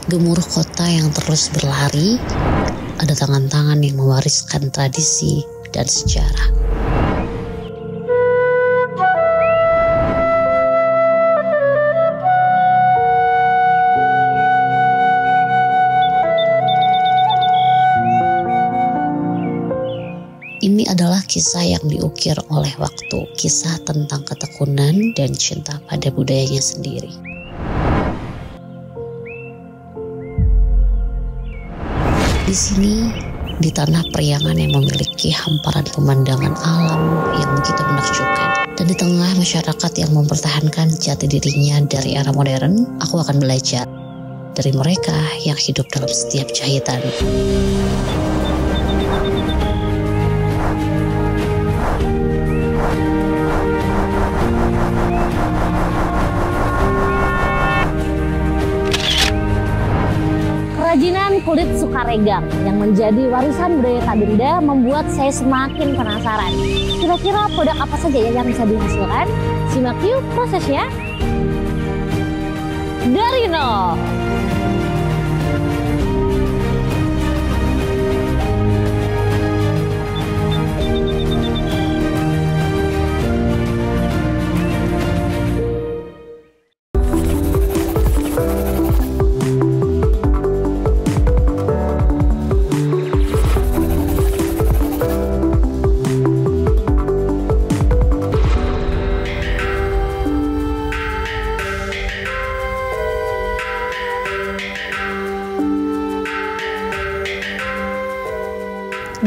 Gemuruh kota yang terus berlari, ada tangan-tangan yang mewariskan tradisi dan sejarah. Ini adalah kisah yang diukir oleh waktu, kisah tentang ketekunan dan cinta pada budayanya sendiri. Di sini, di tanah Priangan yang memiliki hamparan pemandangan alam yang begitu menakjubkan, dan di tengah masyarakat yang mempertahankan jati dirinya dari era modern, aku akan belajar dari mereka yang hidup dalam setiap jahitan. Kerajinan kulit Sukaregang yang menjadi warisan budaya tak benda membuat saya semakin penasaran. Kira-kira produk apa saja ya yang bisa dihasilkan? Simak yuk prosesnya. Dari nol.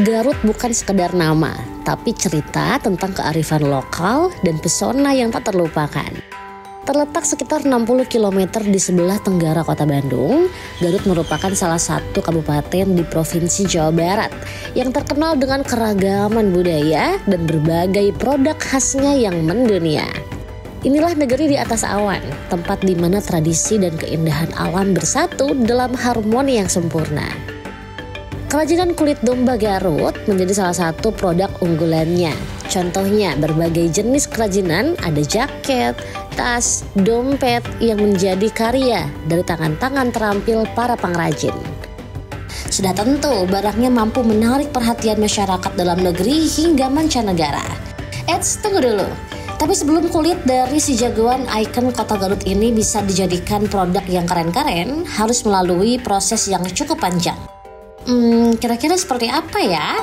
Garut bukan sekedar nama, tapi cerita tentang kearifan lokal dan pesona yang tak terlupakan. Terletak sekitar 60 km di sebelah tenggara kota Bandung, Garut merupakan salah satu kabupaten di Provinsi Jawa Barat yang terkenal dengan keragaman budaya dan berbagai produk khasnya yang mendunia. Inilah negeri di atas awan, tempat di mana tradisi dan keindahan alam bersatu dalam harmoni yang sempurna. Kerajinan kulit domba Garut menjadi salah satu produk unggulannya. Contohnya berbagai jenis kerajinan, ada jaket, tas, dompet yang menjadi karya dari tangan-tangan terampil para pengrajin. Sudah tentu barangnya mampu menarik perhatian masyarakat dalam negeri hingga mancanegara. Eits, tunggu dulu. Tapi sebelum kulit dari si jagoan ikon kota Garut ini bisa dijadikan produk yang keren-keren, harus melalui proses yang cukup panjang. Kira-kira seperti apa ya?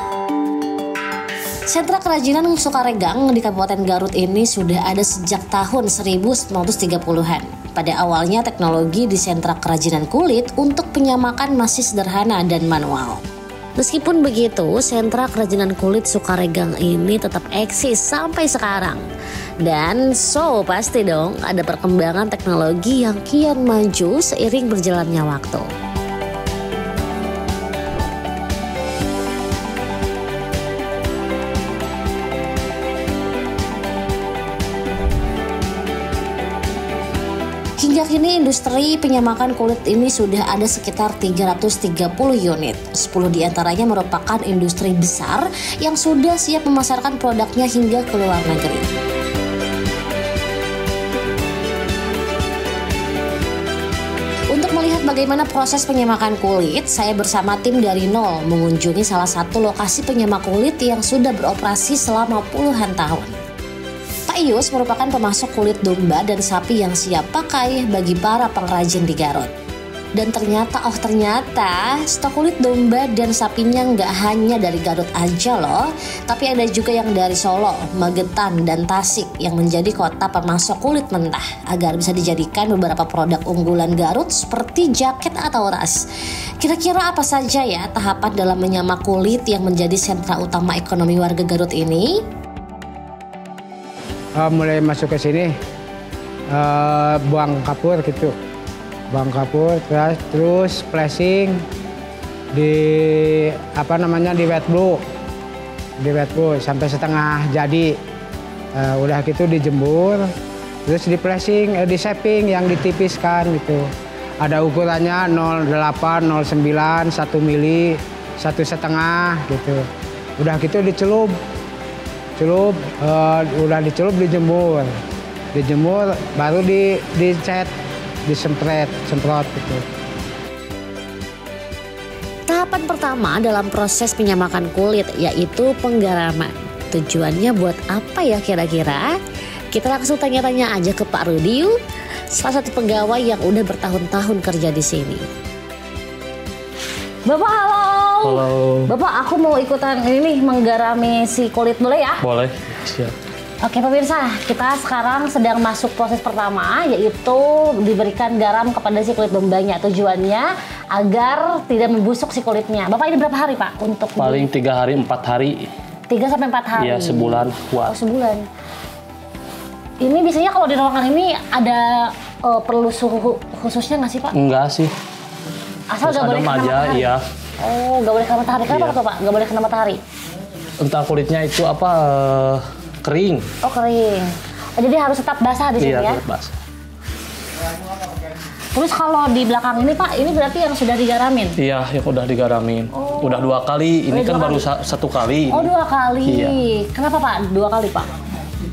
Sentra kerajinan Sukaregang di Kabupaten Garut ini sudah ada sejak tahun 1930-an. Pada awalnya teknologi di sentra kerajinan kulit untuk penyamakan masih sederhana dan manual. Meskipun begitu, sentra kerajinan kulit Sukaregang ini tetap eksis sampai sekarang. Dan pasti dong ada perkembangan teknologi yang kian maju seiring berjalannya waktu. Hingga kini industri penyamakan kulit ini sudah ada sekitar 330 unit. 10 diantaranya merupakan industri besar yang sudah siap memasarkan produknya hingga ke luar negeri. Untuk melihat bagaimana proses penyamakan kulit, saya bersama tim dari nol mengunjungi salah satu lokasi penyamak kulit yang sudah beroperasi selama puluhan tahun. Pak Ius merupakan pemasok kulit domba dan sapi yang siap pakai bagi para pengrajin di Garut. Dan ternyata stok kulit domba dan sapinya nggak hanya dari Garut aja loh, tapi ada juga yang dari Solo, Magetan, dan Tasik yang menjadi kota pemasok kulit mentah agar bisa dijadikan beberapa produk unggulan Garut seperti jaket atau ras. Kira-kira apa saja ya tahapan dalam menyamak kulit yang menjadi sentra utama ekonomi warga Garut ini? Mulai masuk ke sini buang kapur gitu, terus flashing di di wet blue sampai setengah jadi. Udah gitu dijemur, terus di flashing, di shaping yang ditipiskan gitu. Ada ukurannya 0,8, 0,9, 1 mili, 1,5 gitu. Udah gitu dicelup, udah dicelup dijemur baru dicat, semprot gitu. Tahapan pertama dalam proses penyamakan kulit yaitu penggaraman. Tujuannya buat apa ya kira-kira? Kita langsung tanya-tanya aja ke Pak Rudi, salah satu pegawai yang udah bertahun-tahun kerja di sini. Bapak halo. Halo. Bapak, aku mau ikutan ini nih menggarami si kulit boleh ya? Boleh, siap. Oke pemirsa, kita sekarang sedang masuk proses pertama, yaitu diberikan garam kepada si kulit dombanya. Tujuannya agar tidak membusuk si kulitnya. Bapak ini berapa hari Pak untuk? Paling 3 hari, 4 hari. 3 sampai 4 hari? Iya, sebulan kuat. Oh, sebulan. Ini biasanya kalau di ruangan ini ada perlu suhu khususnya nggak sih Pak? Enggak sih. Asal nggak boleh kena aja, matahari? iya. Oh, nggak boleh kena matahari. Kenapa Iya. tuh Pak? Nggak boleh kena matahari? Entah kulitnya itu apa, kering. Oh, kering. Oh, jadi harus tetap basah di sini Iya, ya? tetap basah. Terus kalau di belakang ini Pak, ini berarti yang sudah digaramin? Iya, yang udah digaramin. Udah 2 kali, ini Udah kan 2 baru kali. 1 kali. Oh, 2 kali. Iya. Kenapa Pak 2 kali Pak?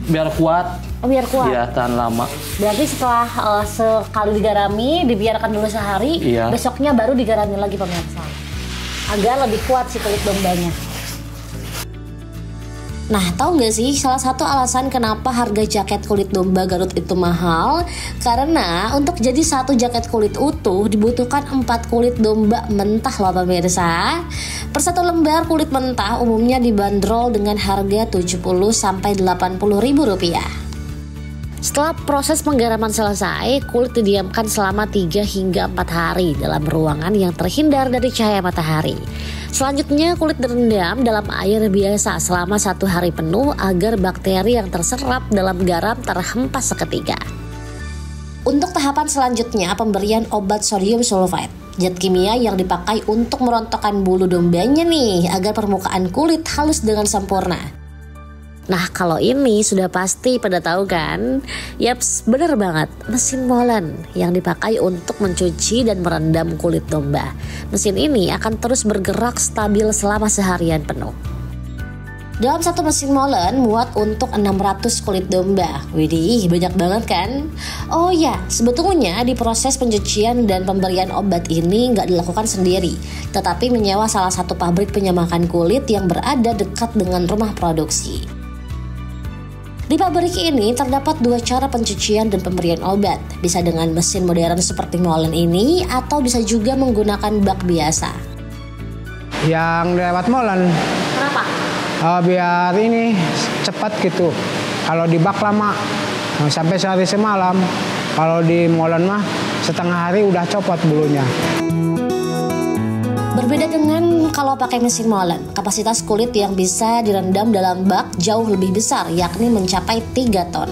Biar kuat, Oh, biar kuat. iya tahan lama. Berarti setelah sekali digarami, dibiarkan dulu sehari, Iya. besoknya baru digarami lagi pemirsa. Agar lebih kuat si kulit dombanya. Nah, tahu nggak sih salah satu alasan kenapa harga jaket kulit domba Garut itu mahal? Karena untuk jadi satu jaket kulit utuh dibutuhkan 4 kulit domba mentah loh pemirsa. Per satu lembar kulit mentah umumnya dibanderol dengan harga 70 sampai 80 ribu rupiah. Setelah proses penggaraman selesai, kulit didiamkan selama 3 hingga 4 hari dalam ruangan yang terhindar dari cahaya matahari. Selanjutnya kulit direndam dalam air biasa selama 1 hari penuh agar bakteri yang terserap dalam garam terhempas seketika. Untuk tahapan selanjutnya pemberian obat sodium sulfite, zat kimia yang dipakai untuk merontokkan bulu dombanya nih agar permukaan kulit halus dengan sempurna. Nah kalau ini sudah pasti pada tahu kan? Yaps, bener banget, mesin molen yang dipakai untuk mencuci dan merendam kulit domba. Mesin ini akan terus bergerak stabil selama seharian penuh. Dalam satu mesin molen muat untuk 600 kulit domba. Widih, banyak banget kan? Oh ya, sebetulnya di proses pencucian dan pemberian obat ini nggak dilakukan sendiri, tetapi menyewa salah satu pabrik penyamakan kulit yang berada dekat dengan rumah produksi. Di pabrik ini terdapat 2 cara pencucian dan pemberian obat. Bisa dengan mesin modern seperti molen ini atau bisa juga menggunakan bak biasa. Yang lewat molen, Kenapa? biar ini cepat gitu. Kalau di bak lama, sampai sehari semalam. Kalau di molen mah setengah hari udah copot bulunya. Berbeda dengan kalau pakai mesin molen, kapasitas kulit yang bisa direndam dalam bak jauh lebih besar, yakni mencapai 3 ton.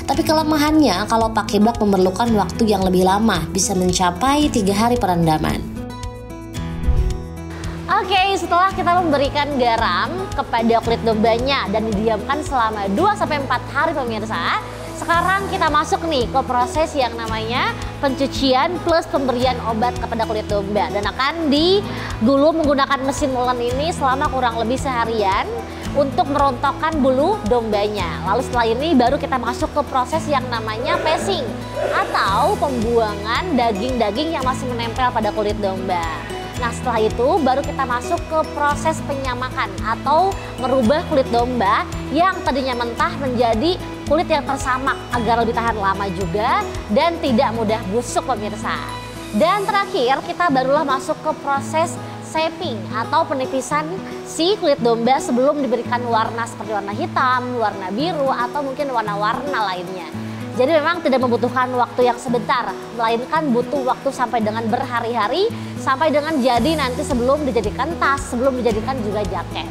Tapi kelemahannya kalau pakai bak memerlukan waktu yang lebih lama, bisa mencapai 3 hari perendaman. Oke, setelah kita memberikan garam kepada kulit dombanya dan didiamkan selama 2-4 hari pemirsa, sekarang kita masuk nih ke proses yang namanya pencucian plus pemberian obat kepada kulit domba. Dan akan dulu menggunakan mesin molen ini selama kurang lebih seharian untuk merontokkan bulu dombanya. Lalu setelah ini baru kita masuk ke proses yang namanya pacing atau pembuangan daging-daging yang masih menempel pada kulit domba. Nah setelah itu baru kita masuk ke proses penyamakan atau merubah kulit domba yang tadinya mentah menjadi kulit yang tersamak agar lebih tahan lama juga dan tidak mudah busuk pemirsa. Dan terakhir kita barulah masuk ke proses shaping atau penipisan si kulit domba sebelum diberikan warna seperti warna hitam, warna biru atau mungkin warna-warna lainnya. Jadi memang tidak membutuhkan waktu yang sebentar, melainkan butuh waktu sampai dengan berhari-hari, sampai dengan jadi nanti sebelum dijadikan tas, sebelum dijadikan juga jaket.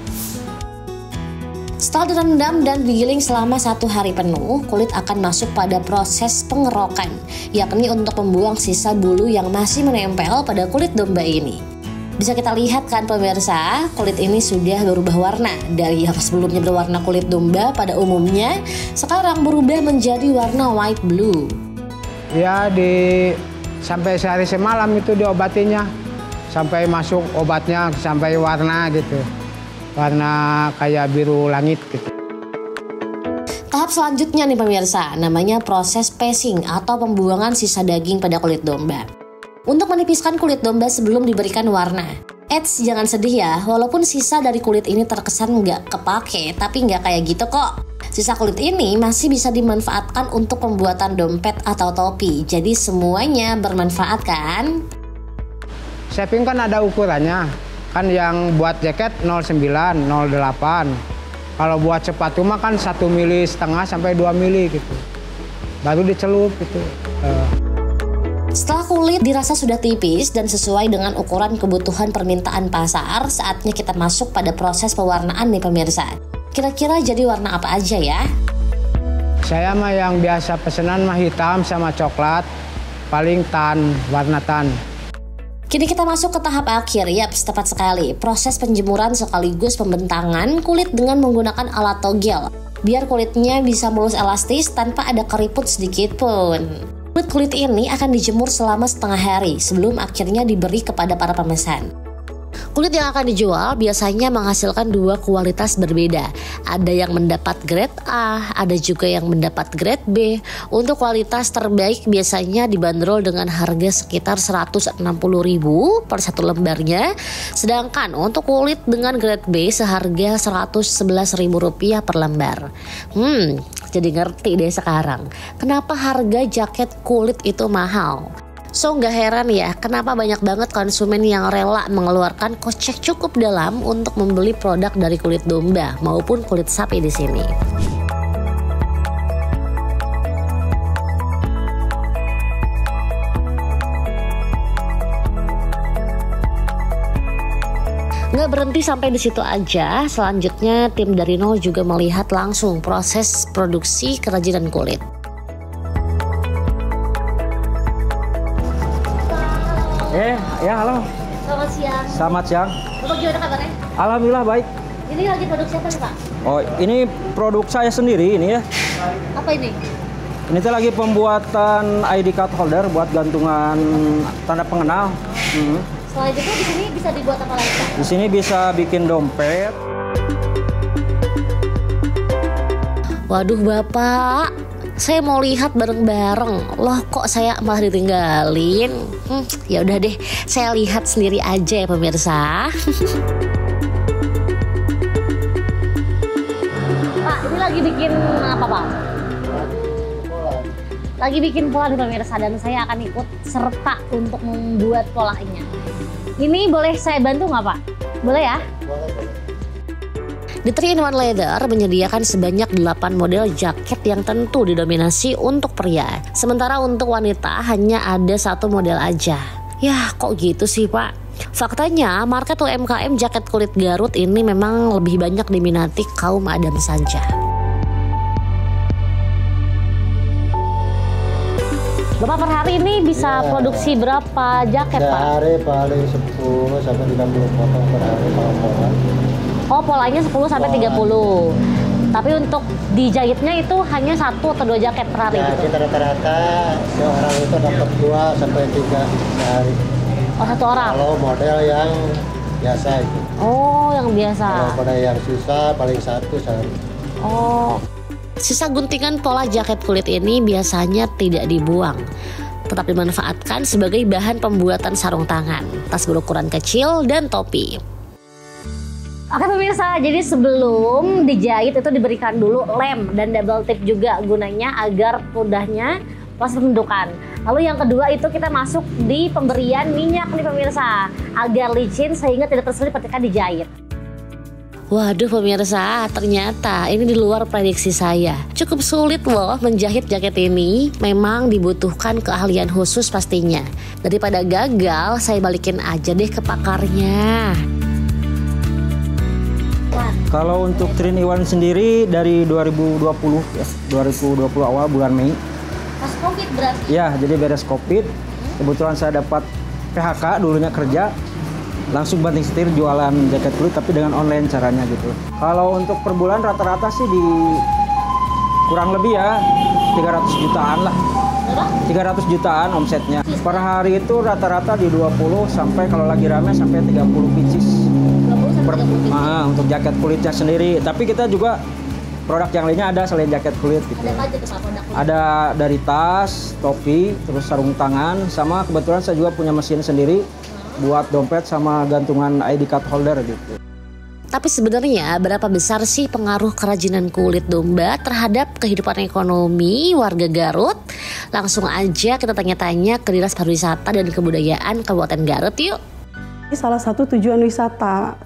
Setelah direndam dan digiling selama 1 hari penuh, kulit akan masuk pada proses pengerokan, yakni untuk membuang sisa bulu yang masih menempel pada kulit domba ini. Bisa kita lihat kan pemirsa, kulit ini sudah berubah warna. Dari yang sebelumnya berwarna kulit domba pada umumnya, sekarang berubah menjadi warna white blue. Ya sampai sehari semalam itu diobatinya. Sampai masuk obatnya, sampai warna gitu. Warna kayak biru langit gitu. Tahap selanjutnya nih pemirsa, namanya proses pacing atau pembuangan sisa daging pada kulit domba. Untuk menipiskan kulit domba sebelum diberikan warna, Eits, jangan sedih ya, walaupun sisa dari kulit ini terkesan nggak kepake, tapi nggak kayak gitu kok. Sisa kulit ini masih bisa dimanfaatkan untuk pembuatan dompet atau topi, jadi semuanya bermanfaat kan? Shaping kan ada ukurannya, kan yang buat jaket 09, 08. Kalau buat sepatu mah kan 1,5 mili sampai 2 mili gitu. Baru dicelup gitu. Setelah kulit dirasa sudah tipis dan sesuai dengan ukuran kebutuhan permintaan pasar, saatnya kita masuk pada proses pewarnaan nih pemirsa. Kira-kira jadi warna apa aja ya? Saya mah yang biasa pesenan mah hitam sama coklat, paling tan, warna tan. Kini kita masuk ke tahap akhir, yap, tepat sekali. Proses penjemuran sekaligus pembentangan kulit dengan menggunakan alat togel, biar kulitnya bisa mulus elastis tanpa ada keriput sedikit pun. Kulit ini akan dijemur selama setengah hari sebelum akhirnya diberi kepada para pemesan. Kulit yang akan dijual biasanya menghasilkan dua kualitas berbeda. Ada yang mendapat grade A, ada juga yang mendapat grade B. Untuk kualitas terbaik biasanya dibanderol dengan harga sekitar Rp160.000 per satu lembarnya. Sedangkan untuk kulit dengan grade B seharga Rp111.000 per lembar. Jadi ngerti deh sekarang kenapa harga jaket kulit itu mahal. So nggak heran ya kenapa banyak banget konsumen yang rela mengeluarkan kocek cukup dalam untuk membeli produk dari kulit domba maupun kulit sapi di sini. Nggak berhenti sampai di situ aja, selanjutnya tim dari nol juga melihat langsung proses produksi kerajinan kulit. Ya halo. Selamat siang. Selamat siang. Bapak gimana kabarnya? Alhamdulillah baik. Ini lagi produksi apa nih Pak? Oh ini produk saya sendiri ini ya. Apa ini? Ini tuh lagi pembuatan ID card holder buat gantungan tanda pengenal. Selain itu di sini bisa dibuat apa lagi Pak? Di sini bisa bikin dompet. Waduh Bapak, saya mau lihat bareng-bareng. Loh kok saya malah ditinggalin? Ya udah deh, saya lihat sendiri aja ya pemirsa. Pak, ini lagi bikin apa Pak? Lagi bikin pola nih pemirsa dan saya akan ikut serta untuk membuat polanya. Ini boleh saya bantu nggak Pak? Boleh ya? The 3-in-1 Leather menyediakan sebanyak 8 model jaket yang tentu didominasi untuk pria. Sementara untuk wanita hanya ada 1 model aja. Yah kok gitu sih Pak? Faktanya market UMKM jaket kulit Garut ini memang lebih banyak diminati kaum adam saja. Bapak per hari ini bisa produksi berapa jaket Pak? Sehari paling 10 sampai 30 potong per hari kalau pola. Oh polanya 10 sampai 30. Tapi untuk dijahitnya itu hanya 1 atau 2 jaket per hari Ya, gitu? kita rata-rata seorang itu dapat 2 sampai 3 sehari. Oh 1 orang? Kalau model yang biasa itu. Oh yang biasa. Kalau model yang susah paling 1 sehari. Oh. Sisa guntingan pola jaket kulit ini biasanya tidak dibuang, tetap dimanfaatkan sebagai bahan pembuatan sarung tangan, tas berukuran kecil, dan topi. Oke pemirsa, jadi sebelum dijahit itu diberikan dulu lem dan double tip juga gunanya agar mudahnya proses pembentukan. Lalu yang kedua itu kita masuk di pemberian minyak nih pemirsa agar licin sehingga tidak terselip ketika dijahit. Waduh pemirsa, ternyata ini di luar prediksi saya. Cukup sulit loh menjahit jaket ini. Memang dibutuhkan keahlian khusus pastinya. Daripada gagal, saya balikin aja deh ke pakarnya. Kalau untuk 3-in-1 sendiri dari 2020 ya, 2020 awal bulan Mei. Pas COVID berarti? Ya, jadi beres Covid. Kebetulan saya dapat PHK dulunya kerja. Langsung banting setir jualan jaket kulit tapi dengan online caranya gitu. Kalau untuk per bulan rata-rata sih di kurang lebih ya 300 jutaan lah. 300 jutaan omsetnya. Per hari itu rata-rata di 20 sampai kalau lagi rame sampai 30 pieces. 20 sampai 30 pieces. Untuk jaket kulitnya sendiri. Tapi kita juga produk yang lainnya ada selain jaket kulit gitu. Ada apa aja tuh Pak produk kulit? Ada dari tas, topi, terus sarung tangan, sama kebetulan saya juga punya mesin sendiri buat dompet sama gantungan ID card holder gitu. Tapi sebenarnya berapa besar sih pengaruh kerajinan kulit domba terhadap kehidupan ekonomi warga Garut? Langsung aja kita tanya-tanya ke Dinas Pariwisata dan Kebudayaan Kabupaten Garut yuk. Salah satu tujuan wisata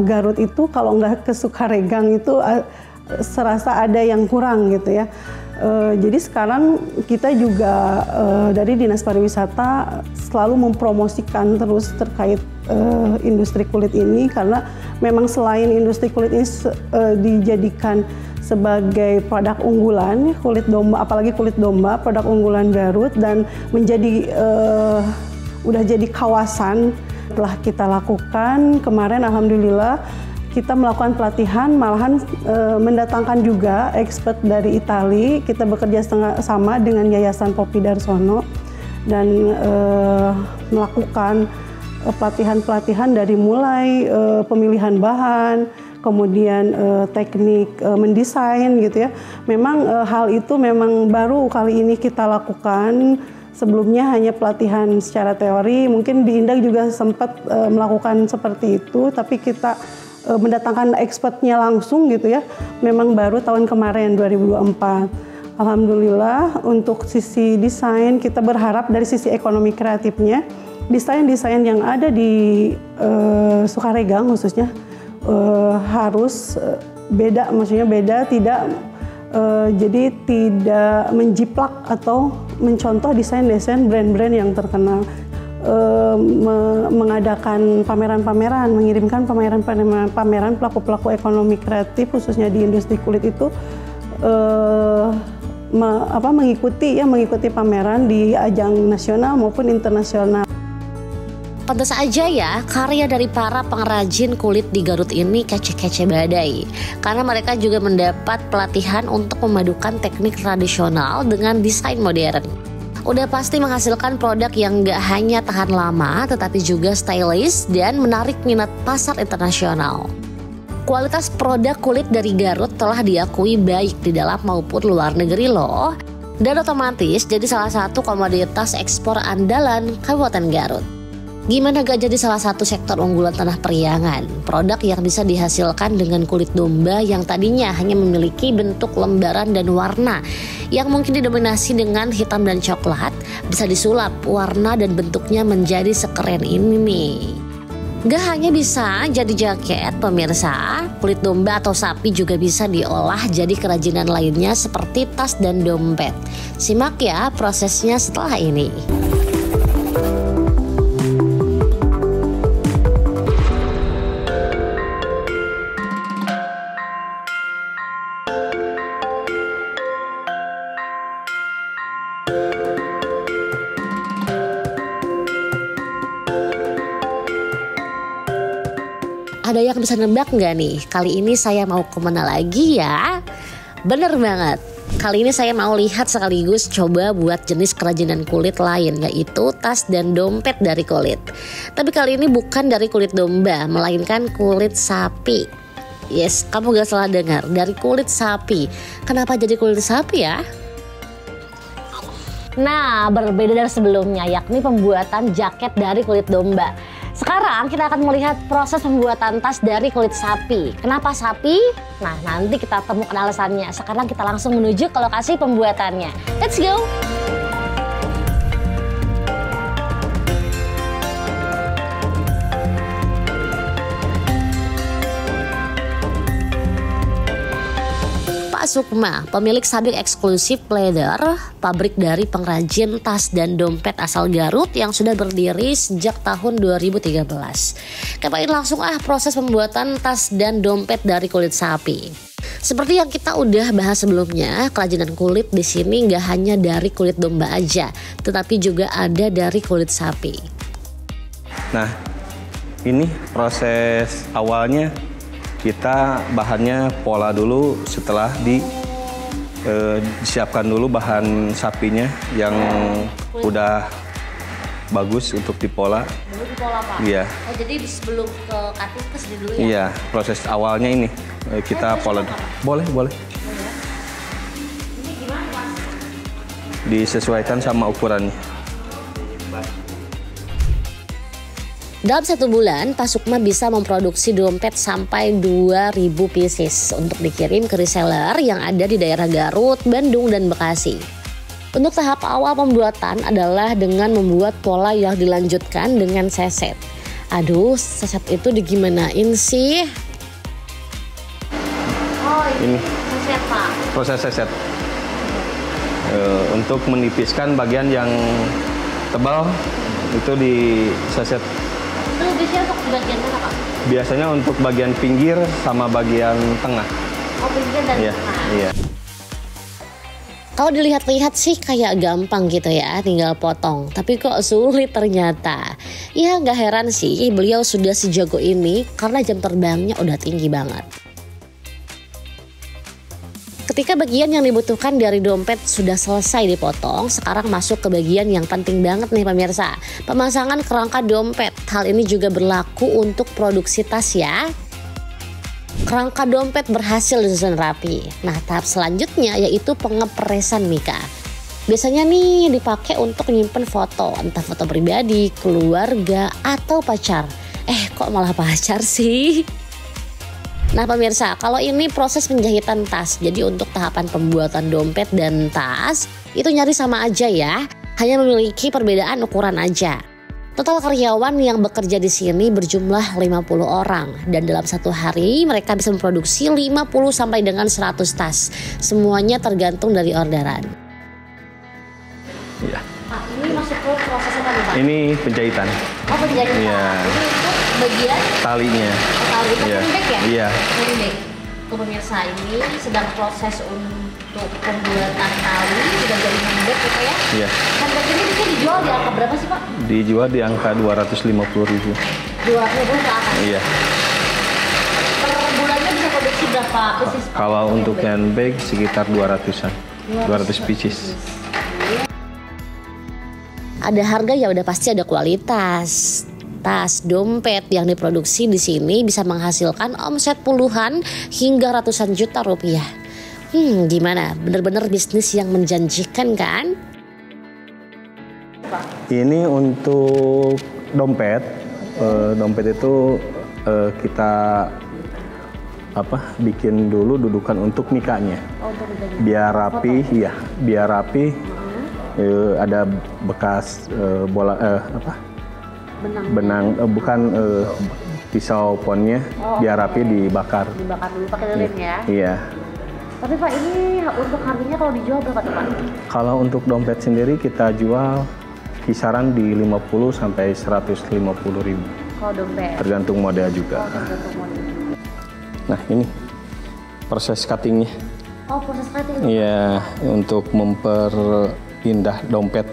Garut itu kalau nggak ke Sukaregang itu serasa ada yang kurang gitu ya. Jadi sekarang kita juga dari Dinas Pariwisata selalu mempromosikan terus terkait industri kulit ini, karena memang selain industri kulit ini dijadikan sebagai produk unggulan kulit domba, apalagi kulit domba produk unggulan Garut, dan menjadi udah jadi kawasan. Telah kita lakukan kemarin, alhamdulillah kita melakukan pelatihan, malahan mendatangkan juga expert dari Itali. Kita bekerja sama dengan Yayasan Poppy Darsono dan melakukan pelatihan-pelatihan dari mulai pemilihan bahan, kemudian teknik mendesain gitu ya. Memang hal itu memang baru kali ini kita lakukan. Sebelumnya hanya pelatihan secara teori, mungkin di Indah juga sempat melakukan seperti itu, tapi kita mendatangkan expertnya langsung gitu ya, memang baru tahun kemarin 2024. Alhamdulillah untuk sisi desain kita berharap dari sisi ekonomi kreatifnya, desain-desain yang ada di Sukaregang khususnya harus beda, maksudnya beda, tidak jadi tidak menjiplak atau mencontoh desain-desain brand-brand yang terkenal. Mengadakan pameran-pameran, mengirimkan pameran pelaku-pelaku ekonomi kreatif khususnya di industri kulit itu mengikuti pameran di ajang nasional maupun internasional. Pantas aja ya, karya dari para pengrajin kulit di Garut ini kece-kece badai. Karena mereka juga mendapat pelatihan untuk memadukan teknik tradisional dengan desain modern. Udah pasti menghasilkan produk yang gak hanya tahan lama, tetapi juga stylish dan menarik minat pasar internasional. Kualitas produk kulit dari Garut telah diakui baik di dalam maupun luar negeri loh. Dan otomatis jadi salah satu komoditas ekspor andalan Kabupaten Garut. Gimana gak jadi salah satu sektor unggulan tanah Priangan? Produk yang bisa dihasilkan dengan kulit domba yang tadinya hanya memiliki bentuk lembaran dan warna yang mungkin didominasi dengan hitam dan coklat, bisa disulap warna dan bentuknya menjadi sekeren ini nih. Gak hanya bisa jadi jaket pemirsa, kulit domba atau sapi juga bisa diolah jadi kerajinan lainnya seperti tas dan dompet. Simak ya prosesnya setelah ini. Ada yang bisa nebak nggak nih? Kali ini saya mau kemana lagi ya? Bener banget. Kali ini saya mau lihat sekaligus coba buat jenis kerajinan kulit lain, yaitu tas dan dompet dari kulit. Tapi kali ini bukan dari kulit domba, melainkan kulit sapi. Yes, kamu gak salah dengar, dari kulit sapi. Kenapa jadi kulit sapi ya? Nah, berbeda dari sebelumnya, yakni pembuatan jaket dari kulit domba. Sekarang kita akan melihat proses pembuatan tas dari kulit sapi. Kenapa sapi? Nah, nanti kita temukan alasannya. Sekarang kita langsung menuju ke lokasi pembuatannya. Let's go! Pak Sukma, pemilik Sabik Eksklusif Leather, pabrik dari pengrajin tas dan dompet asal Garut yang sudah berdiri sejak tahun 2013. Kepain langsung proses pembuatan tas dan dompet dari kulit sapi. Seperti yang kita udah bahas sebelumnya, kerajinan kulit di sini nggak hanya dari kulit domba aja, tetapi juga ada dari kulit sapi. Nah, ini proses awalnya. Kita bahannya pola dulu, setelah disiapkan dulu bahan sapinya yang udah bagus untuk dipola. Dulu dipola Pak? Iya. Oh, jadi sebelum ke cutting ke sini dulu ya? Iya, proses awalnya ini kita pola. Boleh. Ini gimana Mas? Disesuaikan sama ukurannya. Dalam 1 bulan, Pak Sukma bisa memproduksi dompet sampai 2.000 pieces untuk dikirim ke reseller yang ada di daerah Garut, Bandung, dan Bekasi. Untuk tahap awal pembuatan adalah dengan membuat pola yang dilanjutkan dengan seset. Aduh, seset itu digimanain sih? Oh, ini seset, Pak. Proses seset. Untuk menipiskan bagian yang tebal itu di seset. Itu biasanya untuk bagian mana, Pak? Biasanya untuk bagian pinggir sama bagian tengah. Oh, pinggir dan Iya, tengah. iya. Kalau dilihat-lihat sih kayak gampang gitu ya, tinggal potong. Tapi kok sulit ternyata. Ya nggak heran sih beliau sudah sejago ini karena jam terbangnya udah tinggi banget. Ketika bagian yang dibutuhkan dari dompet sudah selesai dipotong, sekarang masuk ke bagian yang penting banget nih pemirsa. Pemasangan kerangka dompet. Hal ini juga berlaku untuk produksi tas ya. Kerangka dompet berhasil disusun rapi. Nah, tahap selanjutnya yaitu pengepresan Mika. Biasanya nih dipakai untuk nyimpen foto, entah foto pribadi, keluarga, atau pacar. Kok malah pacar sih? Nah pemirsa, kalau ini proses penjahitan tas. Jadi untuk tahapan pembuatan dompet dan tas itu nyaris sama aja ya. Hanya memiliki perbedaan ukuran aja. Total karyawan yang bekerja di sini berjumlah 50 orang. Dan dalam 1 hari mereka bisa memproduksi 50 sampai dengan 100 tas. Semuanya tergantung dari orderan. Iya. Pak, ini masuk ke proses apa nih, Pak? Ini penjahitan. Oh, penjahitan. Iya. Ini untuk bagian Talinya. tali itu Iya. pendek ya? Iya. Pendek. Tuh pemirsa, ini sedang proses untuk pembuatan tali sudah jadi pendek gitu ya? Iya. Pendek ini bisa dijual di angka berapa sih, Pak? Dijual di angka 250.000. 250 ke atas. Iya. Per bulannya bisa produksi berapa pieces? Pak? Kalau untuk handbag sekitar 200-an. 200 pieces. Ada harga ya udah pasti ada kualitas. Tas, dompet yang diproduksi di sini bisa menghasilkan omset puluhan hingga ratusan juta rupiah. Gimana? Bener-bener bisnis yang menjanjikan kan? Ini untuk dompet. Dompet itu kita bikin dulu dudukan untuk mikanya. Biar rapi, ya, biar rapi. Ada bekas bola benang pisau ponnya biar rapi dibakar. Dibakar dulu pakai lilin ya? Iya. Tapi Pak, ini untuk harganya kalau dijual berapa tuh, Pak? Kalau untuk dompet sendiri kita jual kisaran di 50 sampai 150.000. Kalau dompet? Tergantung model juga. Tergantung model. Nah ini proses cuttingnya. Oh, proses cutting? Iya, untuk memperindah dompet.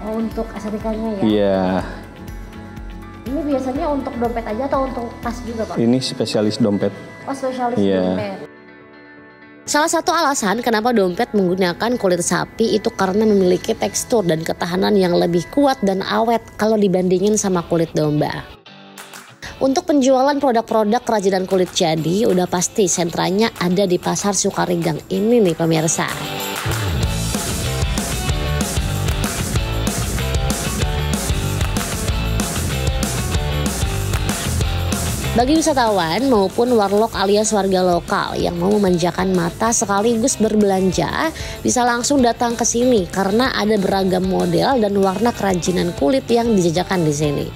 Oh, untuk estetikanya ya? Iya. Ini biasanya untuk dompet aja atau untuk tas juga, Pak? Ini spesialis dompet. Oh, spesialis Iya. dompet. Salah satu alasan kenapa dompet menggunakan kulit sapi itu karena memiliki tekstur dan ketahanan yang lebih kuat dan awet kalau dibandingin sama kulit domba. Untuk penjualan produk-produk kerajinan kulit jadi udah pasti sentranya ada di Pasar Sukaregang ini nih pemirsa. Bagi wisatawan maupun warlock alias warga lokal yang mau memanjakan mata sekaligus berbelanja bisa langsung datang ke sini karena ada beragam model dan warna kerajinan kulit yang dijajakan di sini.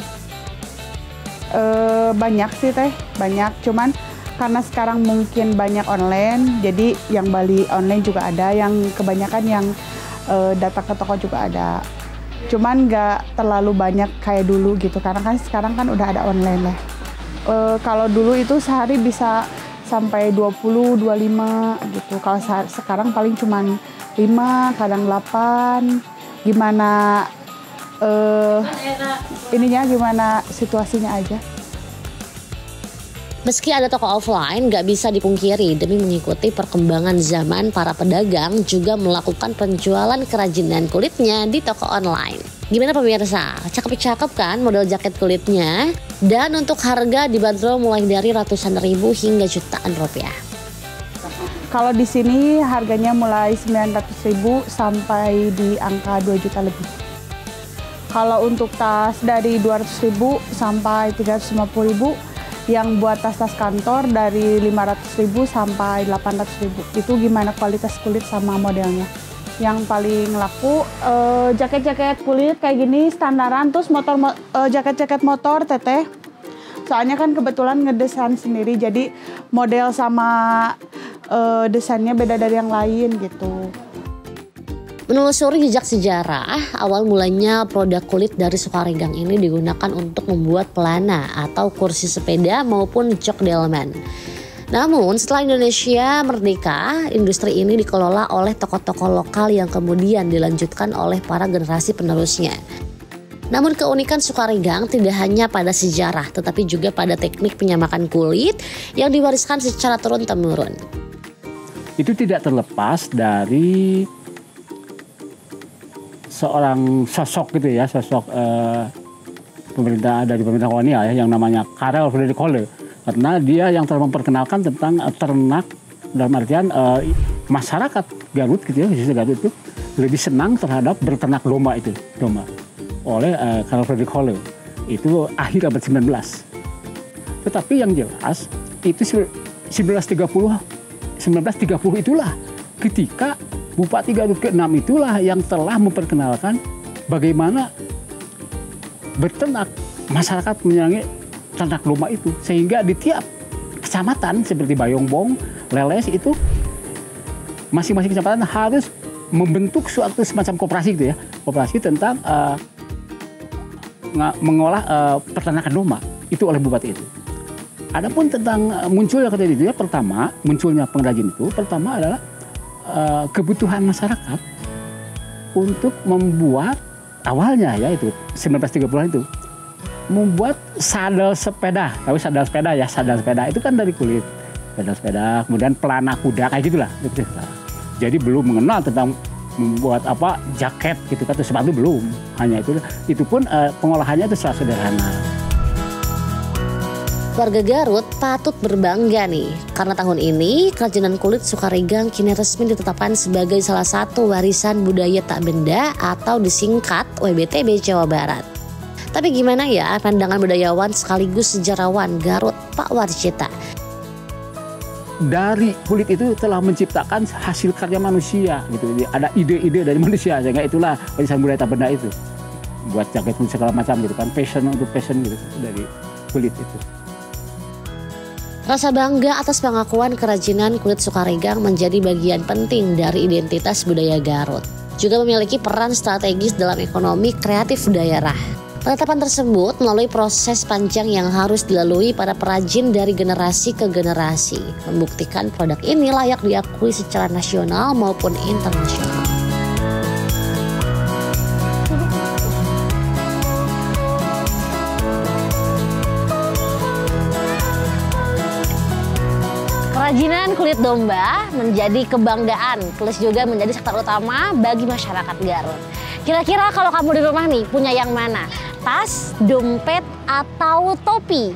Banyak sih Teh, banyak. Cuman karena sekarang mungkin banyak online, jadi yang Bali online juga ada, yang kebanyakan yang datang ke toko juga ada. Cuman nggak terlalu banyak kayak dulu gitu, karena kan sekarang kan udah ada online lah. Kalau dulu itu sehari bisa sampai 20, 25 gitu. Kalau sekarang paling cuman 5, kadang 8. Gimana gimana situasinya aja. Meski ada toko offline, gak bisa dipungkiri demi mengikuti perkembangan zaman, para pedagang juga melakukan penjualan kerajinan kulitnya di toko online. Gimana pemirsa? Cakep-cakep kan model jaket kulitnya? Dan untuk harga dibanderol mulai dari ratusan ribu hingga jutaan rupiah. Kalau di sini harganya mulai 900.000 sampai di angka 2 juta lebih. Kalau untuk tas dari 200.000 sampai 350.000, yang buat tas-tas kantor dari 500.000 sampai 800.000. Itu gimana kualitas kulit sama modelnya. Yang paling laku jaket-jaket kulit kayak gini standaran, terus jaket-jaket motor teteh. Soalnya kan kebetulan ngedesain sendiri, jadi model sama desainnya beda dari yang lain gitu. Menelusuri jejak sejarah, awal mulanya produk kulit dari Sukaregang ini digunakan untuk membuat pelana atau kursi sepeda maupun jok delman. Namun setelah Indonesia merdeka, industri ini dikelola oleh tokoh-tokoh lokal yang kemudian dilanjutkan oleh para generasi penerusnya. Namun keunikan Sukaregang tidak hanya pada sejarah, tetapi juga pada teknik penyamakan kulit yang diwariskan secara turun-temurun. Itu tidak terlepas dari seorang sosok gitu ya, sosok dari pemerintah kolonial ya, yang namanya Karel Frederik Holle, karena dia yang telah memperkenalkan tentang ternak, dalam artian masyarakat Garut gitu ya, khususnya Garut itu lebih senang terhadap berternak domba oleh Karel Frederik Holle itu akhir abad 19. Tetapi yang jelas itu 1930 itulah ketika Bupati Garut ke-6 itulah yang telah memperkenalkan bagaimana berternak, masyarakat menyenangi ternak domba itu. Sehingga di tiap kecamatan seperti Bayongbong, Leles itu masing-masing kecamatan harus membentuk suatu semacam koperasi gitu ya. Koperasi tentang mengolah peternakan domba itu oleh bupati itu. Adapun tentang munculnya kata itu ya, pertama munculnya pengrajin itu pertama adalah kebutuhan masyarakat untuk membuat awalnya ya itu 1930-an itu membuat sadel sepeda. Tahu sadel sepeda ya, sadel sepeda itu kan dari kulit. Sadel sepeda, kemudian pelana kuda kayak gitulah. Jadi belum mengenal tentang membuat jaket gitu kan, sepatu belum. Hanya itu pun pengolahannya itu sangat sederhana. Warga Garut patut berbangga nih, karena tahun ini kerajinan kulit Sukaregang kini resmi ditetapkan sebagai salah satu warisan budaya tak benda atau disingkat WBTB Jawa Barat. Tapi gimana ya pandangan budayawan sekaligus sejarawan Garut, Pak Warcita? Dari kulit itu telah menciptakan hasil karya manusia gitu. Ada ide-ide dari manusia, sehingga itulah warisan budaya tak benda itu. Buat jaket kulit segala macam gitu kan, fashion untuk fashion gitu dari kulit itu. Rasa bangga atas pengakuan kerajinan kulit Sukaregang menjadi bagian penting dari identitas budaya Garut. Juga memiliki peran strategis dalam ekonomi kreatif daerah. Penetapan tersebut melalui proses panjang yang harus dilalui para perajin dari generasi ke generasi, membuktikan produk ini layak diakui secara nasional maupun internasional. Kerajinan kulit domba menjadi kebanggaan, plus juga menjadi sektor utama bagi masyarakat Garut. Kira-kira kalau kamu di rumah nih punya yang mana? Tas, dompet, atau topi?